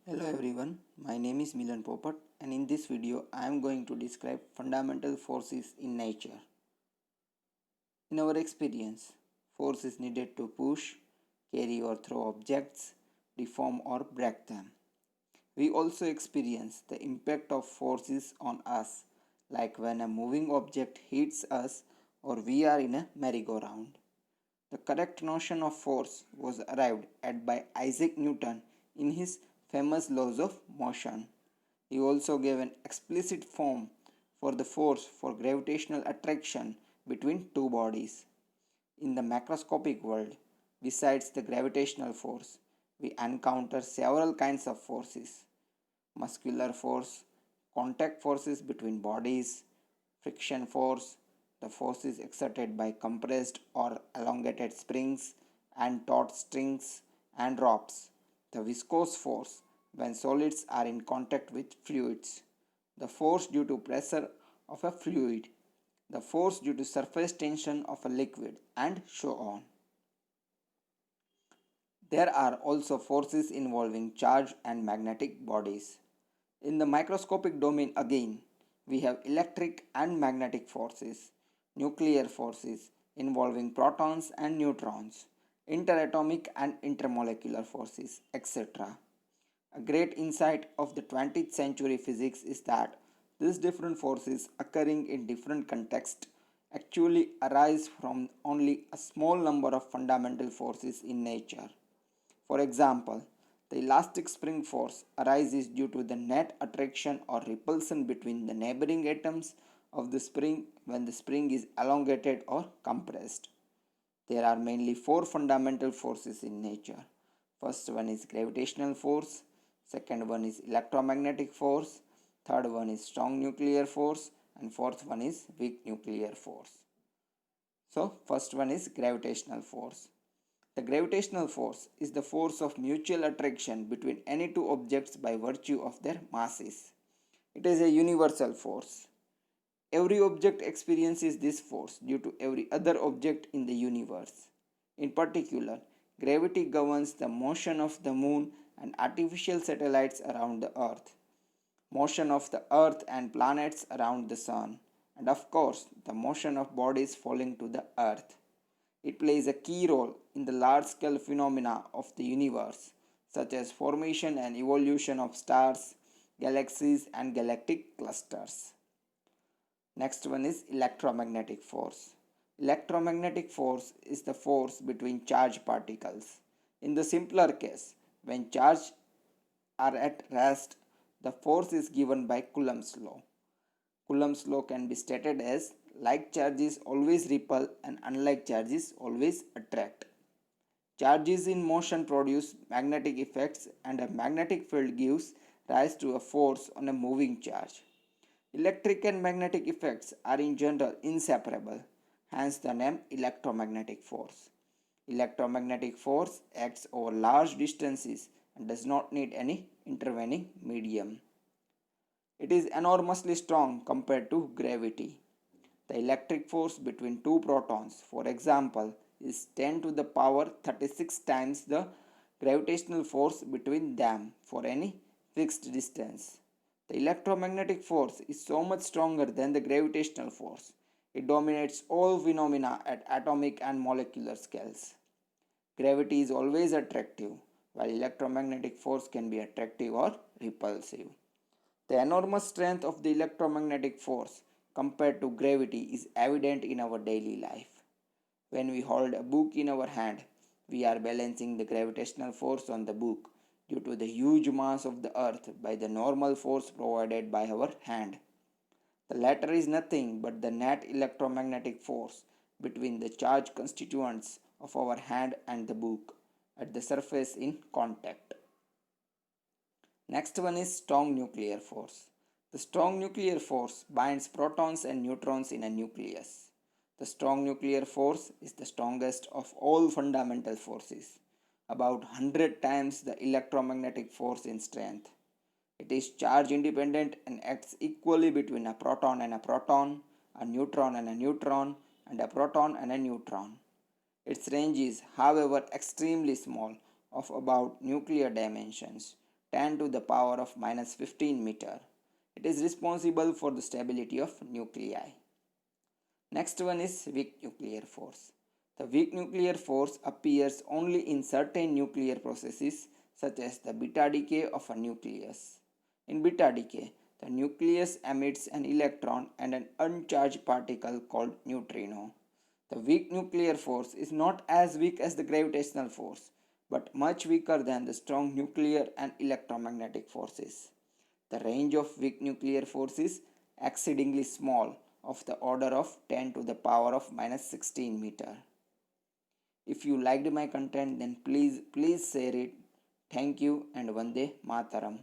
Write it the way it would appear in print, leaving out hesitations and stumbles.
Hello everyone, my name is Milan Popat and in this video I am going to describe fundamental forces in nature. In our experience, force is needed to push, carry or throw objects, deform or break them. We also experience the impact of forces on us, like when a moving object hits us or we are in a merry-go-round. The correct notion of force was arrived at by Isaac Newton in his famous laws of motion. He also gave an explicit form for the force for gravitational attraction between two bodies. In the macroscopic world, besides the gravitational force, we encounter several kinds of forces: muscular force, contact forces between bodies, friction force, the forces exerted by compressed or elongated springs and taut strings and ropes, the viscous force when solids are in contact with fluids, the force due to pressure of a fluid, the force due to surface tension of a liquid, and so on. There are also forces involving charge and magnetic bodies. In the microscopic domain again, we have electric and magnetic forces, nuclear forces involving protons and neutrons, interatomic and intermolecular forces, etc. A great insight of the 20th century physics is that these different forces occurring in different contexts actually arise from only a small number of fundamental forces in nature. For example, the elastic spring force arises due to the net attraction or repulsion between the neighboring atoms of the spring when the spring is elongated or compressed. There are mainly four fundamental forces in nature. First one is gravitational force, second one is electromagnetic force, third one is strong nuclear force, and fourth one is weak nuclear force. So, first one is gravitational force. The gravitational force is the force of mutual attraction between any two objects by virtue of their masses. It is a universal force. Every object experiences this force due to every other object in the universe. In particular, gravity governs the motion of the moon and artificial satellites around the earth, motion of the earth and planets around the sun, and of course, the motion of bodies falling to the earth. It plays a key role in the large scale phenomena of the universe, such as formation and evolution of stars, galaxies, and galactic clusters. Next one is electromagnetic force. Electromagnetic force is the force between charged particles. In the simpler case, when charges are at rest, the force is given by Coulomb's law. Coulomb's law can be stated as like charges always repel and unlike charges always attract. Charges in motion produce magnetic effects and a magnetic field gives rise to a force on a moving charge. Electric and magnetic effects are in general inseparable, hence the name electromagnetic force. Electromagnetic force acts over large distances and does not need any intervening medium. It is enormously strong compared to gravity. The electric force between two protons, for example, is 10 to the power 36 times the gravitational force between them for any fixed distance. The electromagnetic force is so much stronger than the gravitational force. It dominates all phenomena at atomic and molecular scales. Gravity is always attractive, while electromagnetic force can be attractive or repulsive. The enormous strength of the electromagnetic force compared to gravity is evident in our daily life. When we hold a book in our hand, we are balancing the gravitational force on the book due to the huge mass of the earth by the normal force provided by our hand. The latter is nothing but the net electromagnetic force between the charged constituents of our hand and the book at the surface in contact. Next one is strong nuclear force. The strong nuclear force binds protons and neutrons in a nucleus. The strong nuclear force is the strongest of all fundamental forces, about 100 times the electromagnetic force in strength. It is charge independent and acts equally between a proton and a proton, a neutron and a neutron, and a proton and a neutron. Its range is, however, extremely small, of about nuclear dimensions, 10 to the power of minus 15 meter. It is responsible for the stability of nuclei. Next one is weak nuclear force. The weak nuclear force appears only in certain nuclear processes such as the beta decay of a nucleus. In beta decay, the nucleus emits an electron and an uncharged particle called neutrino. The weak nuclear force is not as weak as the gravitational force, but much weaker than the strong nuclear and electromagnetic forces. The range of weak nuclear force is exceedingly small, of the order of 10 to the power of minus 16 meter. If you liked my content, then please share it. Thank you and Vande Mataram.